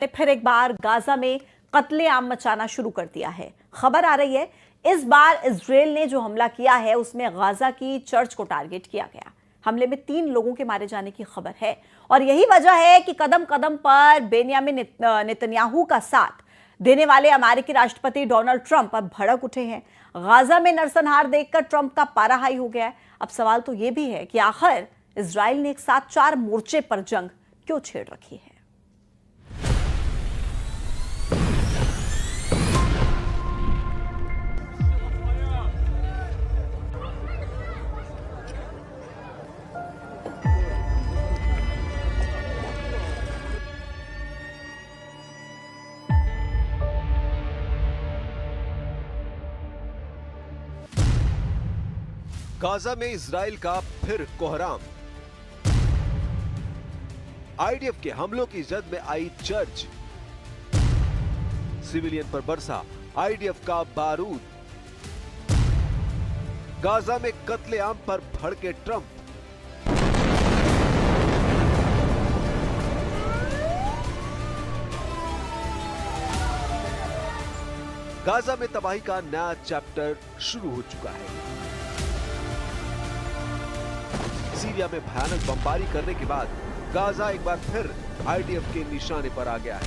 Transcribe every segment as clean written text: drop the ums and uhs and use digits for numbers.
ने फिर एक बार गाजा में कत्लेआम मचाना शुरू कर दिया है। खबर आ रही है इस बार इजराइल ने जो हमला किया है उसमें गाजा की चर्च को टारगेट किया गया। हमले में 3 लोगों के मारे जाने की खबर है और यही वजह है कि कदम कदम पर बेन्यामिन नेतन्याहू का साथ देने वाले अमेरिकी राष्ट्रपति डोनाल्ड ट्रंप अब भड़क उठे हैं। गाजा में नरसंहार देखकर ट्रंप का पारा हाई हो गया है। अब सवाल तो यह भी है कि आखिर इजराइल ने एक साथ 4 मोर्चे पर जंग क्यों छेड़ रखी है। गाजा में इजराइल का फिर कोहराम। आईडीएफ के हमलों की जद में आई चर्च। सिविलियन पर बरसा आईडीएफ का बारूद। गाजा में कत्लेआम पर भड़के ट्रंप। गाजा में तबाही का नया चैप्टर शुरू हो चुका है। सीरिया में भयानक बमबारी करने के बाद गाजा एक बार फिर आईडीएफ के निशाने पर आ गया है।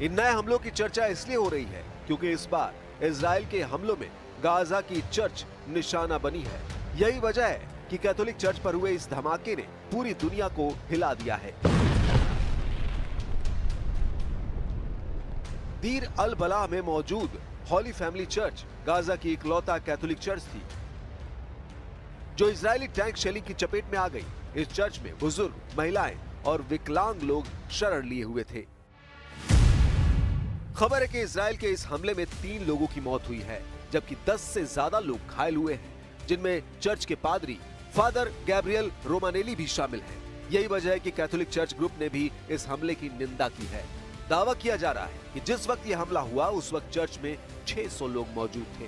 इन नए हमलों की चर्चा इसलिए हो रही है क्योंकि इस बार इजराइल के हमलों में गाजा की चर्च निशाना बनी है। यही वजह है कि कैथोलिक चर्च पर हुए इस धमाके ने पूरी दुनिया को हिला दिया है। दीर अल बलाह में मौजूद हॉली फैमिली चर्च गाजा की इकलौता कैथोलिक चर्च थी जो इजरायली टैंक शेलिंग की चपेट में आ गई। इस चर्च में बुजुर्ग, महिलाएं और विकलांग लोग शरण लिए हुए थे। खबर है कि इजराइल के इस हमले में 3 लोगों की मौत हुई है जबकि 10 से ज्यादा लोग घायल हुए हैं जिनमें चर्च के पादरी फादर गैब्रियल रोमानेली भी शामिल हैं। यही वजह है कि कैथोलिक चर्च ग्रुप ने भी इस हमले की निंदा की है। दावा किया जा रहा है कि जिस वक्त यह हमला हुआ उस वक्त चर्च में 600 लोग मौजूद थे।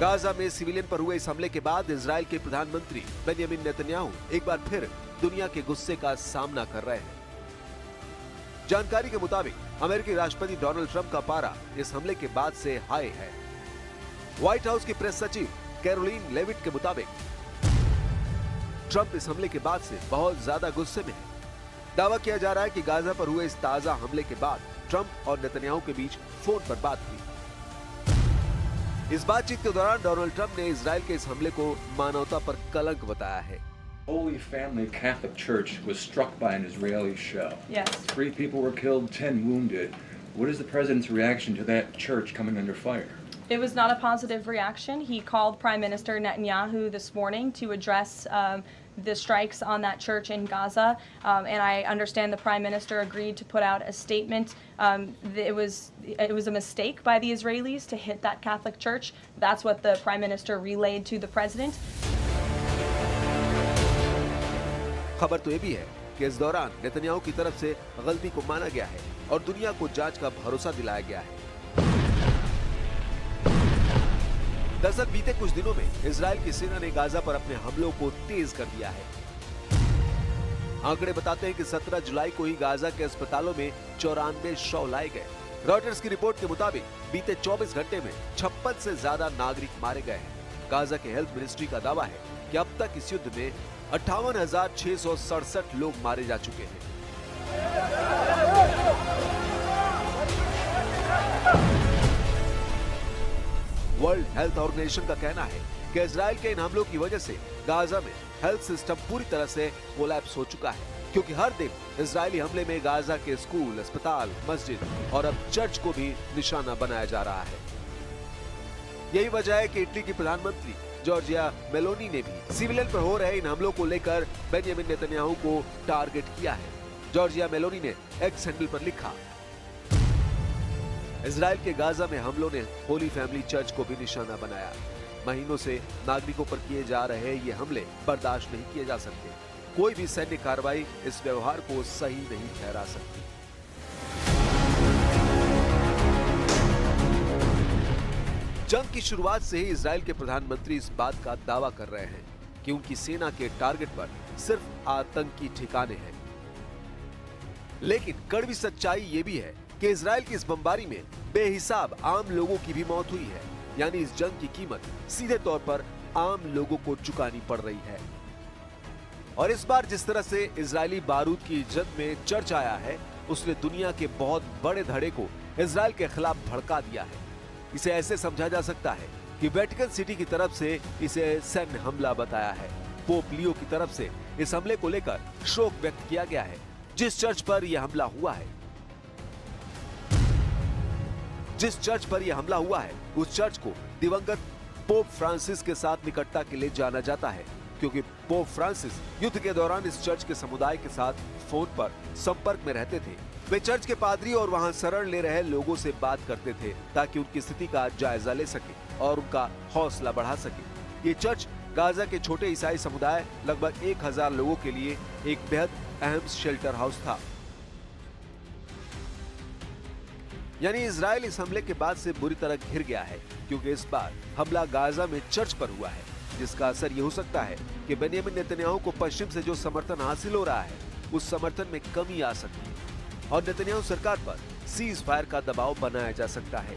गाजा में सिविलियन पर हुए इस हमले के बाद इजराइल के प्रधानमंत्री बेन्यामिन नेतन्याहू एक बार फिर दुनिया के गुस्से का सामना कर रहे हैं। जानकारी के मुताबिक अमेरिकी राष्ट्रपति डोनाल्ड ट्रंप का पारा इस हमले के बाद से हाई है। व्हाइट हाउस की प्रेस सचिव कैरोलिन लेविट के मुताबिक ट्रंप इस हमले के बाद से बहुत ज्यादा गुस्से में है। दावा किया जा रहा है कि गाजा पर हुए इस ताजा हमले के बाद ट्रंप और नेतन्याहू के बीच फोन पर बात हुई। इस बातचीत के दौरान डोनाल्ड ट्रंप ने इजराइल के इस हमले को मानवता पर कलंक बताया है। Holy Family Catholic Church was struck by an Israeli shell. Yes. 3 people were killed, 10 wounded. What is the president's reaction to that church coming under fire? It was not a positive reaction. He called Prime Minister Netanyahu this morning to address the strikes on that church in Gaza, and I understand the Prime Minister agreed to put out a statement. It was a mistake by the Israelis to hit that Catholic church. That's what the Prime Minister relayed to the President. खबर तो ये भी है कि इस दौरान Netanyahu की तरफ से गलती को माना गया है और दुनिया को जांच का भरोसा दिलाया गया है। दरअसल बीते कुछ दिनों में इजराइल की सेना ने गाजा पर अपने हमलों को तेज कर दिया है। आंकड़े बताते हैं कि 17 जुलाई को ही गाजा के अस्पतालों में 94 शव लाए गए। रॉयटर्स की रिपोर्ट के मुताबिक बीते 24 घंटे में 56 से ज्यादा नागरिक मारे गए हैं। गाजा के हेल्थ मिनिस्ट्री का दावा है कि अब तक इस युद्ध में 58,667 लोग मारे जा चुके हैं। वर्ल्ड हेल्थ ऑर्गेनाइजेशन का कहना है कि इजराइल के इन हमलों की वजह से गाजा में हेल्थ सिस्टम पूरी तरह से कोलैप्स हो चुका है। क्योंकि हर दिन इजरायली हमले में गाजा के स्कूल, अस्पताल, मस्जिद और अब चर्च को भी निशाना बनाया जा रहा है। यही वजह है कि इटली की प्रधानमंत्री जॉर्जिया मेलोनी ने भी सिविलियन पर हो रहे इन हमलों को लेकर बेंजामिन नेतन्याहू को टारगेट किया है। जॉर्जिया मेलोनी ने एक्स हैंडल पर लिखा, इजराइल के गाजा में हमलों ने होली फैमिली चर्च को भी निशाना बनाया। महीनों से नागरिकों पर किए जा रहे ये हमले बर्दाश्त नहीं किए जा सकते। कोई भी सैन्य कार्रवाई इस व्यवहार को सही नहीं ठहरा सकती। जंग की शुरुआत से ही इजराइल के प्रधानमंत्री इस बात का दावा कर रहे हैं कि उनकी सेना के टारगेट पर सिर्फ आतंकी ठिकाने हैं। लेकिन कड़वी सच्चाई ये भी है कि इजराइल की इस बमबारी में बेहिसाब आम लोगों की भी मौत हुई है। यानी इस जंग की कीमत सीधे तौर पर आम लोगों को चुकानी पड़ रही है। और इस बार जिस तरह से इजरायली बारूद की इज्जत में चर्च आया है, उसने दुनिया के बहुत बड़े धड़े को इजराइल के खिलाफ भड़का दिया है। इसे ऐसे समझा जा सकता है कि वेटिकन सिटी की तरफ से इसे सैन्य हमला बताया है। पोप लियो की तरफ से इस हमले को लेकर शोक व्यक्त किया गया है। जिस चर्च पर यह हमला हुआ है, उस चर्च को दिवंगत पोप फ्रांसिस के साथ निकटता के लिए जाना जाता है, क्योंकि पोप फ्रांसिस युद्ध के दौरान इस चर्च के समुदाय के साथ फोन पर संपर्क में रहते थे। वे चर्च के पादरी और वहां शरण ले रहे लोगों से बात करते थे ताकि उनकी स्थिति का जायजा ले सके और उनका हौसला बढ़ा सके। ये चर्च गाजा के छोटे ईसाई समुदाय लगभग 1000 लोगों के लिए एक बेहद अहम शेल्टर हाउस था। यानी इजराइल इस हमले के बाद से बुरी तरह घिर गया है, क्योंकि इस बार हमला गाजा में चर्च पर हुआ है, जिसका असर ये हो सकता है कि बेंजामिन नेतन्याहू को पश्चिम से जो समर्थन हासिल हो रहा है, उस समर्थन में कमी आ सकती है और नेतन्याहू सरकार पर सीज फायर का दबाव बनाया जा सकता है।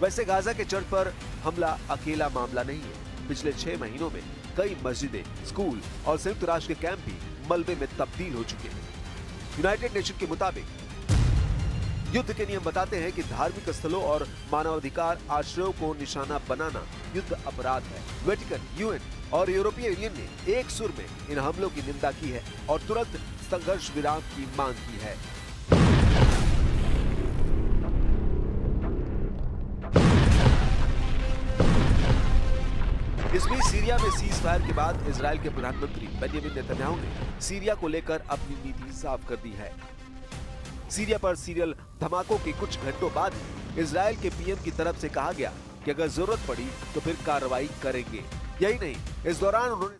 वैसे गाजा के चर्च पर हमला अकेला मामला नहीं है। पिछले 6 महीनों में कई मस्जिदें, स्कूल और संयुक्त राष्ट्र के कैंप भी मलबे में तब्दील हो चुके हैं। यूनाइटेड नेशन के मुताबिक युद्ध के नियम बताते हैं कि धार्मिक स्थलों और मानवाधिकार आश्रयों को निशाना बनाना युद्ध अपराध है। वेटिकन, यूएन और यूरोपीय यूनियन ने एक सुर में इन हमलों की निंदा की है और तुरंत संघर्ष विराम की मांग की है। इस बीच सीरिया में सीज फायर के बाद इजराइल के प्रधानमंत्री बेंजामिन नेतन्याहू ने सीरिया को लेकर अपनी नीति साफ कर दी है। सीरिया पर सीरियल धमाकों के कुछ घंटों बाद इजराइल के पीएम की तरफ से कहा गया कि अगर जरूरत पड़ी तो फिर कार्रवाई करेंगे। यही नहीं, इस दौरान उन्होंने